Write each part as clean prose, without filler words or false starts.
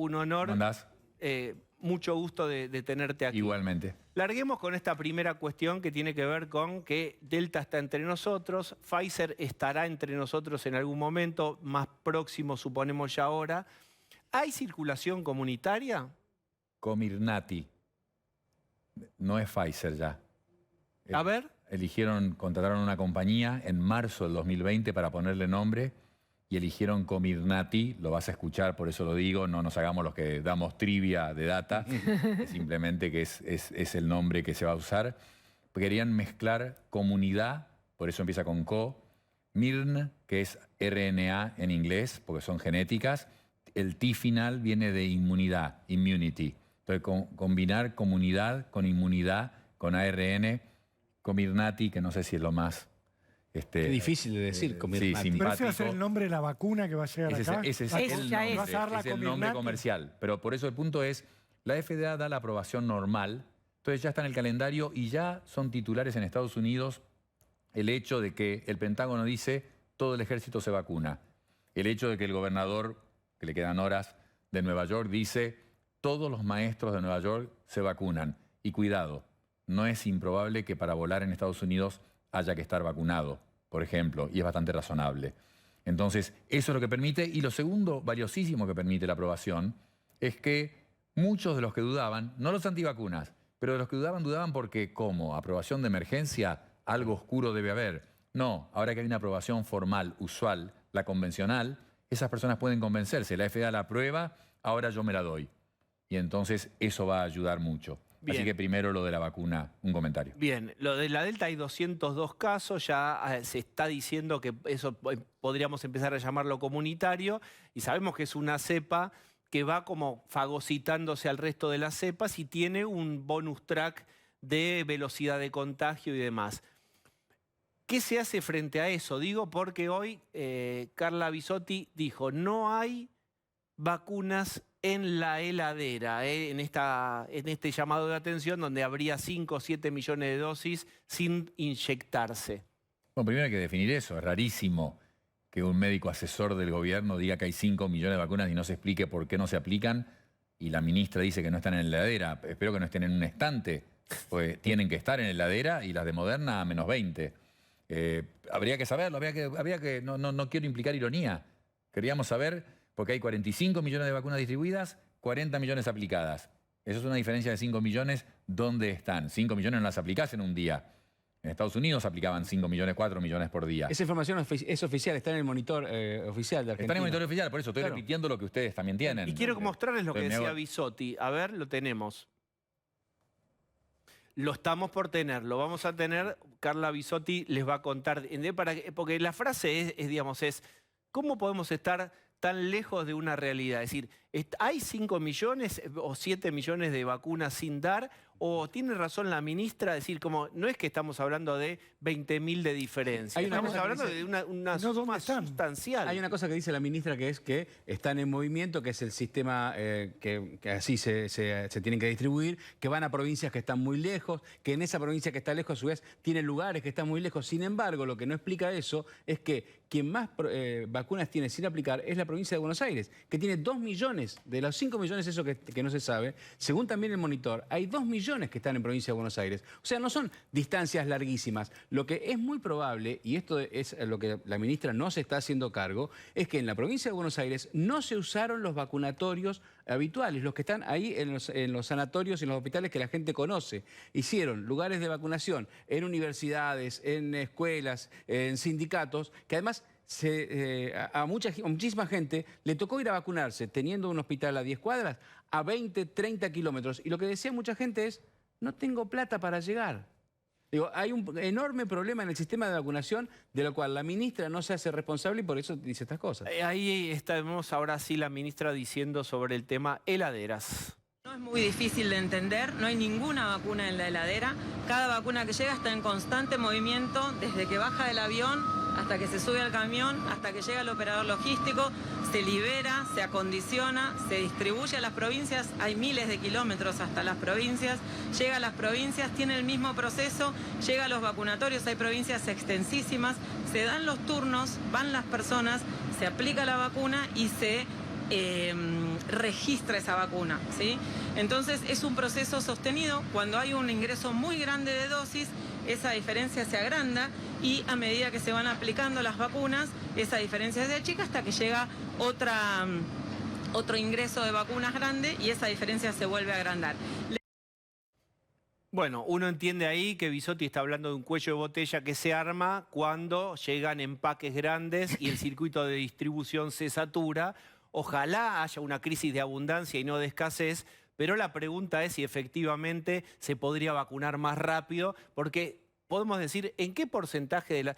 un honor. ¿Cómo andás? Mucho gusto de tenerte aquí. Igualmente. Larguemos con esta primera cuestión que tiene que ver con que Delta está entre nosotros, Pfizer estará entre nosotros en algún momento, más próximo suponemos ya ahora. ¿Hay circulación comunitaria? Comirnaty. No es Pfizer ya. A ver. Contrataron una compañía en marzo del 2020 para ponerle nombre y eligieron Comirnaty. Lo vas a escuchar, por eso lo digo, no nos hagamos los que damos trivia de data, simplemente que es el nombre que se va a usar. Querían mezclar comunidad, por eso empieza con co, mirn, que es RNA en inglés, porque son genéticas. El T final viene de inmunidad, immunity. Entonces, combinar comunidad con inmunidad, con ARN, Comirnaty, que no sé si es lo más... Qué difícil de decir, Comirnaty. Sí, pero ese va a ser el nombre de la vacuna que va a llegar acá. Ese es el nombre comercial. Pero por eso el punto es, la FDA da la aprobación normal, entonces ya está en el calendario y ya son titulares en Estados Unidos el hecho de que el Pentágono dice todo el ejército se vacuna. El hecho de que el gobernador, que le quedan horas, de Nueva York dice todos los maestros de Nueva York se vacunan. Y cuidado, no es improbable que para volar en Estados Unidos haya que estar vacunado, por ejemplo, y es bastante razonable. Entonces, eso es lo que permite. Y lo segundo, valiosísimo que permite la aprobación, es que muchos de los que dudaban, no los antivacunas, pero de los que dudaban porque, ¿cómo? ¿Aprobación de emergencia? Algo oscuro debe haber. No, ahora que hay una aprobación formal, usual, la convencional, esas personas pueden convencerse. La FDA la aprueba, ahora yo me la doy. Y entonces eso va a ayudar mucho. Bien. Así que primero lo de la vacuna, un comentario. Bien, lo de la Delta hay 202 casos, ya se está diciendo que eso podríamos empezar a llamarlo comunitario y sabemos que es una cepa que va como fagocitándose al resto de las cepas y tiene un bonus track de velocidad de contagio y demás. ¿Qué se hace frente a eso? Digo porque hoy Carla Bisotti dijo, no hay vacunas en la heladera, en este llamado de atención donde habría 5 o 7 millones de dosis sin inyectarse. Bueno, primero hay que definir eso. Es rarísimo que un médico asesor del gobierno diga que hay 5 millones de vacunas y no se explique por qué no se aplican. Y la ministra dice que no están en la heladera. Espero que no estén en un estante, pues tienen que estar en la heladera y las de Moderna a menos 20. Habría que saberlo, no quiero implicar ironía. Queríamos saber... porque hay 45 millones de vacunas distribuidas, 40 millones aplicadas. Eso es una diferencia de 5 millones. ¿Dónde están? 5 millones no las aplicás en un día. En Estados Unidos aplicaban 5 millones, 4 millones por día. Esa información es oficial, está en el monitor oficial de Argentina. Está en el monitor oficial, por eso estoy repitiendo lo que ustedes también tienen. Y quiero mostrarles lo que decía Bisotti. A ver, lo tenemos. Lo estamos por tener, lo vamos a tener. Carla Bisotti les va a contar. Porque la frase es, ¿cómo podemos estar tan lejos de una realidad? Es decir, ¿hay 5 millones o 7 millones de vacunas sin dar? ¿O tiene razón la ministra decir, como no es que estamos hablando de 20.000 de diferencia? Estamos hablando de una suma sustancial. Hay una cosa que dice la ministra que es que están en movimiento, que es el sistema que así se tienen que distribuir, que van a provincias que están muy lejos, que en esa provincia que está lejos a su vez tiene lugares que están muy lejos. Sin embargo, lo que no explica eso es que quien más vacunas tiene sin aplicar es la provincia de Buenos Aires, que tiene 2 millones. De los 5 millones, eso que no se sabe, según también el monitor, hay 2 millones que están en provincia de Buenos Aires. O sea, no son distancias larguísimas. Lo que es muy probable, y esto es lo que la ministra no se está haciendo cargo, es que en la provincia de Buenos Aires no se usaron los vacunatorios habituales, los que están ahí en los sanatorios y en los hospitales que la gente conoce. Hicieron lugares de vacunación en universidades, en escuelas, en sindicatos, que además... a muchísima gente le tocó ir a vacunarse teniendo un hospital a 10 cuadras, a 20, 30 kilómetros. Y lo que decía mucha gente es, no tengo plata para llegar. Digo, hay un enorme problema en el sistema de vacunación, de lo cual la ministra no se hace responsable y por eso dice estas cosas. Ahí estamos ahora sí la ministra diciendo sobre el tema heladeras. No es muy difícil de entender, no hay ninguna vacuna en la heladera. Cada vacuna que llega está en constante movimiento, desde que baja del avión hasta que se sube al camión, hasta que llega el operador logístico, se libera, se acondiciona, se distribuye a las provincias. Hay miles de kilómetros hasta las provincias. Llega a las provincias, tiene el mismo proceso, llega a los vacunatorios, hay provincias extensísimas, se dan los turnos, van las personas, se aplica la vacuna y se registra esa vacuna, ¿sí? Entonces es un proceso sostenido. Cuando hay un ingreso muy grande de dosis, esa diferencia se agranda y a medida que se van aplicando las vacunas, esa diferencia se achica hasta que llega otro ingreso de vacunas grande y esa diferencia se vuelve a agrandar. Bueno, uno entiende ahí que Bisotti está hablando de un cuello de botella que se arma cuando llegan empaques grandes y el circuito de distribución se satura. Ojalá haya una crisis de abundancia y no de escasez, pero la pregunta es si efectivamente se podría vacunar más rápido, porque podemos decir, ¿en qué porcentaje de la...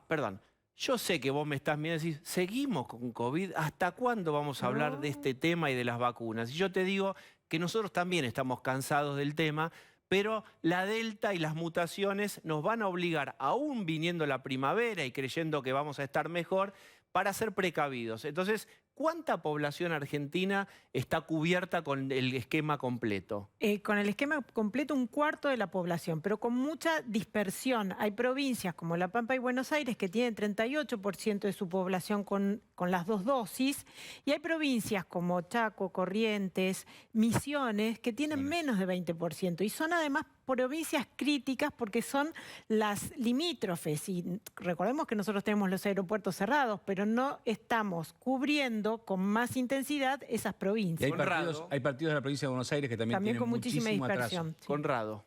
perdón, yo sé que vos me estás mirando y decís, seguimos con COVID, ¿hasta cuándo vamos a hablar de este tema y de las vacunas? Y yo te digo que nosotros también estamos cansados del tema, pero la Delta y las mutaciones nos van a obligar, aún viniendo la primavera y creyendo que vamos a estar mejor, para ser precavidos. Entonces, ¿cuánta población argentina está cubierta con el esquema completo? Con el esquema completo, 1/4 de la población, pero con mucha dispersión. Hay provincias como La Pampa y Buenos Aires que tienen 38% de su población con las 2 dosis, y hay provincias como Chaco, Corrientes, Misiones, que tienen menos de 20%, y son además provincias críticas porque son las limítrofes. Y recordemos que nosotros tenemos los aeropuertos cerrados, pero no estamos cubriendo con más intensidad esas provincias. Y hay partidos de la provincia de Buenos Aires que también tienen con muchísima dispersión. Sí. Conrado.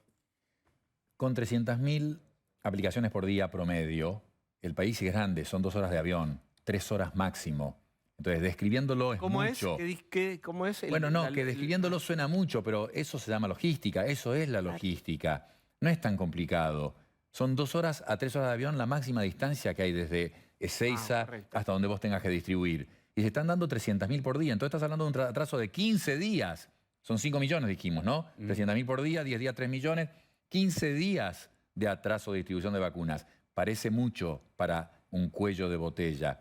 Con 300.000 aplicaciones por día promedio, el país es grande, son 2 horas de avión, 3 horas máximo. Entonces, describiéndolo es mucho. ¿Cómo es? Que describiéndolo suena mucho, pero eso se llama logística, eso es la logística. No es tan complicado. Son 2 horas a 3 horas de avión la máxima distancia que hay desde Ezeiza hasta donde vos tengas que distribuir. Y se están dando 300.000 por día. Entonces estás hablando de un atraso de 15 días. Son 5 millones, dijimos, ¿no? 300.000 por día, 10 días, 3 millones. 15 días de atraso de distribución de vacunas. Parece mucho para un cuello de botella.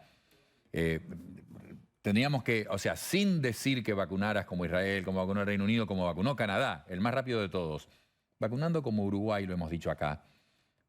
Tendríamos que, o sea, sin decir que vacunaras como Israel, como vacunó el Reino Unido, como vacunó Canadá, el más rápido de todos. Vacunando como Uruguay, lo hemos dicho acá,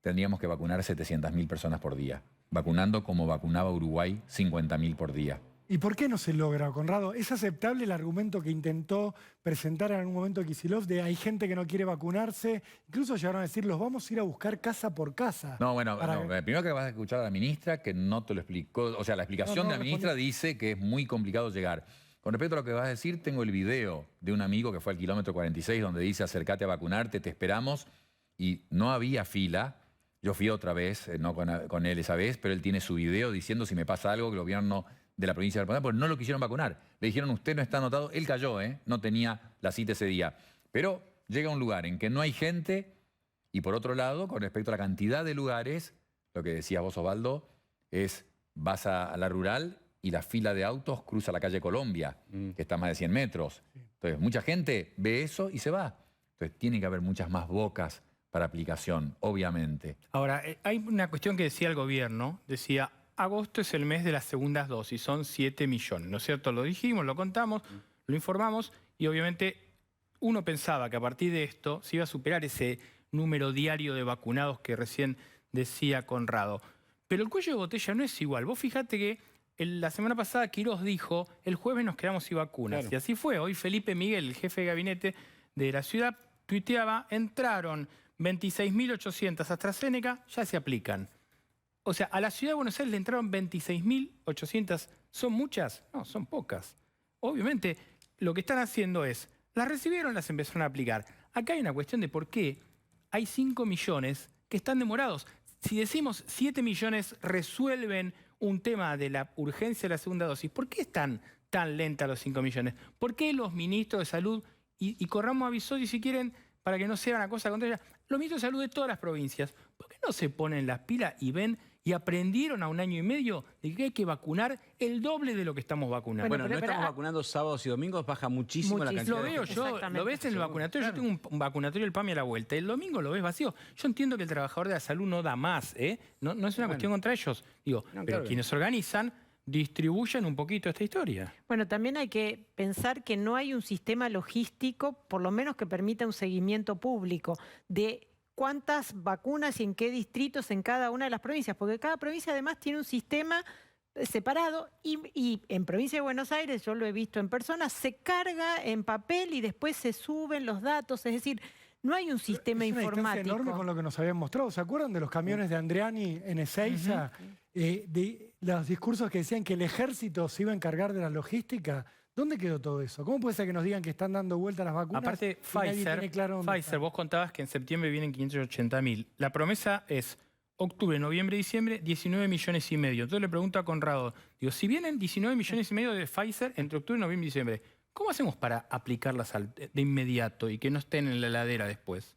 tendríamos que vacunar 700.000 personas por día. Vacunando como vacunaba Uruguay, 50.000 por día. ¿Y por qué no se logra, Conrado? ¿Es aceptable el argumento que intentó presentar en algún momento Kicillof de hay gente que no quiere vacunarse? Incluso llegaron a decir, los vamos a ir a buscar casa por casa. No, bueno, primero que vas a escuchar a la ministra que no te lo explicó. O sea, la explicación de la ministra dice que es muy complicado llegar. Con respecto a lo que vas a decir, tengo el video de un amigo que fue al kilómetro 46 donde dice acércate a vacunarte, te esperamos. Y no había fila. Yo fui otra vez, no con él esa vez, pero él tiene su video diciendo si me pasa algo que el gobierno de la provincia de La Pampa, porque no lo quisieron vacunar. Le dijeron, usted no está anotado. Él cayó, no tenía la cita ese día. Pero llega a un lugar en que no hay gente y por otro lado, con respecto a la cantidad de lugares, lo que decías vos, Osvaldo, es vas a la rural y la fila de autos cruza la calle Colombia, que está a más de 100 metros. Entonces, mucha gente ve eso y se va. Entonces, tiene que haber muchas más bocas para aplicación, obviamente. Ahora, hay una cuestión que decía el gobierno, decía, agosto es el mes de las segundas dosis, son 7 millones, ¿no es cierto? Lo dijimos, lo contamos, lo informamos y obviamente uno pensaba que a partir de esto se iba a superar ese número diario de vacunados que recién decía Conrado. Pero el cuello de botella no es igual. Vos fijate que la semana pasada Quirós dijo, el jueves nos quedamos sin vacunas. Claro. Y así fue. Hoy Felipe Miguel, el jefe de gabinete de la ciudad, tuiteaba, entraron 26.800 AstraZeneca, ya se aplican. O sea, a la ciudad de Buenos Aires le entraron 26.800. ¿Son muchas? No, son pocas. Obviamente, lo que están haciendo es, las recibieron, las empezaron a aplicar. Acá hay una cuestión de por qué hay 5 millones que están demorados. Si decimos 7 millones resuelven un tema de la urgencia de la segunda dosis, ¿por qué están tan lentas los 5 millones? ¿Por qué los ministros de salud, y corramos a Bisotti si quieren, para que no sea una cosa contra ella, los ministros de salud de todas las provincias, ¿por qué no se ponen las pilas y ven y aprendieron a 1 año y medio de que hay que vacunar el doble de lo que estamos vacunando? Bueno, no estamos vacunando sábados y domingos, baja muchísimo la cantidad. Lo veo yo, lo ves en el vacunatorio, yo tengo un vacunatorio del PAMI a la vuelta, el domingo lo ves vacío. Yo entiendo que el trabajador de la salud no da más, no es una cuestión contra ellos, digo, pero quienes organizan distribuyen un poquito esta historia. Bueno, también hay que pensar que no hay un sistema logístico, por lo menos que permita un seguimiento público de cuántas vacunas y en qué distritos en cada una de las provincias, porque cada provincia además tiene un sistema separado y en provincia de Buenos Aires, yo lo he visto en persona, se carga en papel y después se suben los datos, es decir, no hay un sistema informático. Es enorme con lo que nos habían mostrado. ¿Se acuerdan de los camiones de Andreani en Ezeiza? De los discursos que decían que el ejército se iba a encargar de la logística. ¿Dónde quedó todo eso? ¿Cómo puede ser que nos digan que están dando vuelta las vacunas? Aparte, y nadie tiene claro dónde Pfizer, están? vos contabas que en septiembre vienen 580.000. La promesa es octubre, noviembre, diciembre, 19 millones y medio. Entonces le pregunto a Conrado, digo, si vienen 19 millones y medio de Pfizer entre octubre, noviembre y diciembre, ¿cómo hacemos para aplicarlas de inmediato y que no estén en la heladera después?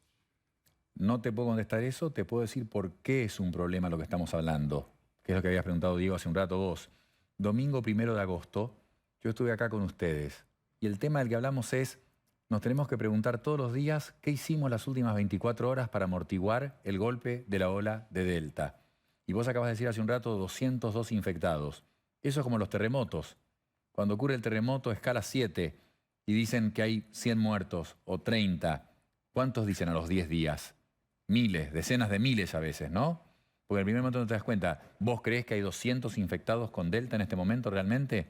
No te puedo contestar eso, te puedo decir por qué es un problema lo que estamos hablando, que es lo que habías preguntado, Diego, hace un rato vos. Domingo 1 de agosto, yo estuve acá con ustedes y el tema del que hablamos es, nos tenemos que preguntar todos los días qué hicimos las últimas 24 horas para amortiguar el golpe de la ola de Delta. Y vos acabas de decir hace un rato 202 infectados. Eso es como los terremotos. Cuando ocurre el terremoto, escala 7, y dicen que hay 100 muertos o 30. ¿Cuántos dicen a los 10 días? Miles, decenas de miles a veces, ¿no? Porque en el primer momento no te das cuenta. ¿Vos creés que hay 200 infectados con Delta en este momento realmente?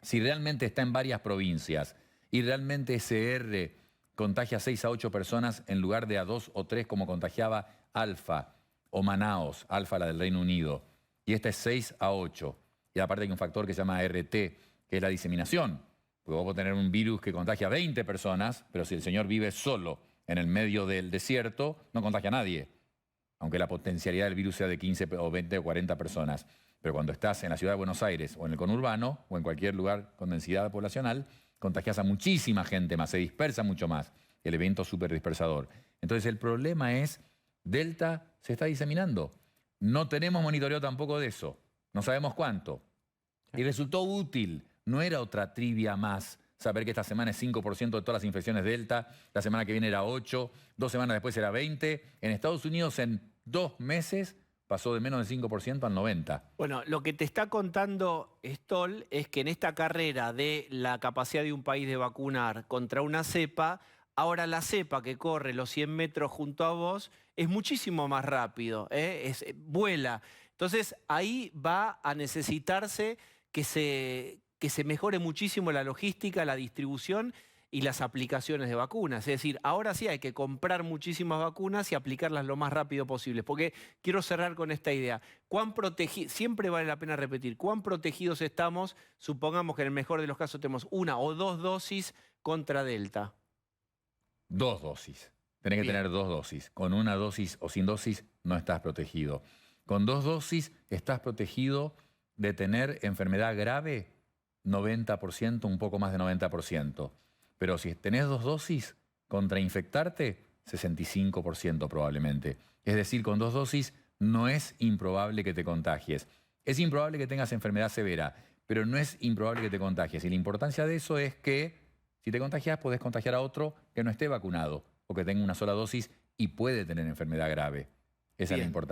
Si realmente está en varias provincias y realmente SR contagia a 6 a 8 personas en lugar de a 2 o 3 como contagiaba Alfa o Manaos, Alfa la del Reino Unido, y esta es 6 a 8. Y aparte hay un factor que se llama RT, que es la diseminación. Porque vos podés tener un virus que contagia a 20 personas, pero si el señor vive solo en el medio del desierto, no contagia a nadie. Aunque la potencialidad del virus sea de 15 o 20 o 40 personas. Pero cuando estás en la ciudad de Buenos Aires o en el conurbano o en cualquier lugar con densidad poblacional, contagias a muchísima gente más, se dispersa mucho más. El evento súper dispersador. Entonces el problema es, Delta se está diseminando. No tenemos monitoreo tampoco de eso. No sabemos cuánto. Y resultó útil. No era otra trivia más saber que esta semana es 5% de todas las infecciones Delta, la semana que viene era 8%, 2 semanas después era 20%. En Estados Unidos en 2 meses pasó de menos del 5% al 90%. Bueno, lo que te está contando Stoll es que en esta carrera de la capacidad de un país de vacunar contra una cepa, ahora la cepa que corre los 100 metros junto a vos es muchísimo más rápido, vuela. Entonces ahí va a necesitarse que se mejore muchísimo la logística, la distribución y las aplicaciones de vacunas. Es decir, ahora sí hay que comprar muchísimas vacunas y aplicarlas lo más rápido posible. Porque quiero cerrar con esta idea. Siempre vale la pena repetir, ¿cuán protegidos estamos? Supongamos que en el mejor de los casos tenemos 1 o 2 dosis contra Delta. 2 dosis. Tenés que tener 2 dosis. Con 1 dosis o sin dosis no estás protegido. Con 2 dosis estás protegido de tener enfermedad grave 90%, un poco más de 90%. Pero si tenés 2 dosis, contra infectarte, 65% probablemente. Es decir, con 2 dosis no es improbable que te contagies. Es improbable que tengas enfermedad severa, pero no es improbable que te contagies. Y la importancia de eso es que si te contagias, podés contagiar a otro que no esté vacunado o que tenga una sola dosis y puede tener enfermedad grave. Esa es la importancia.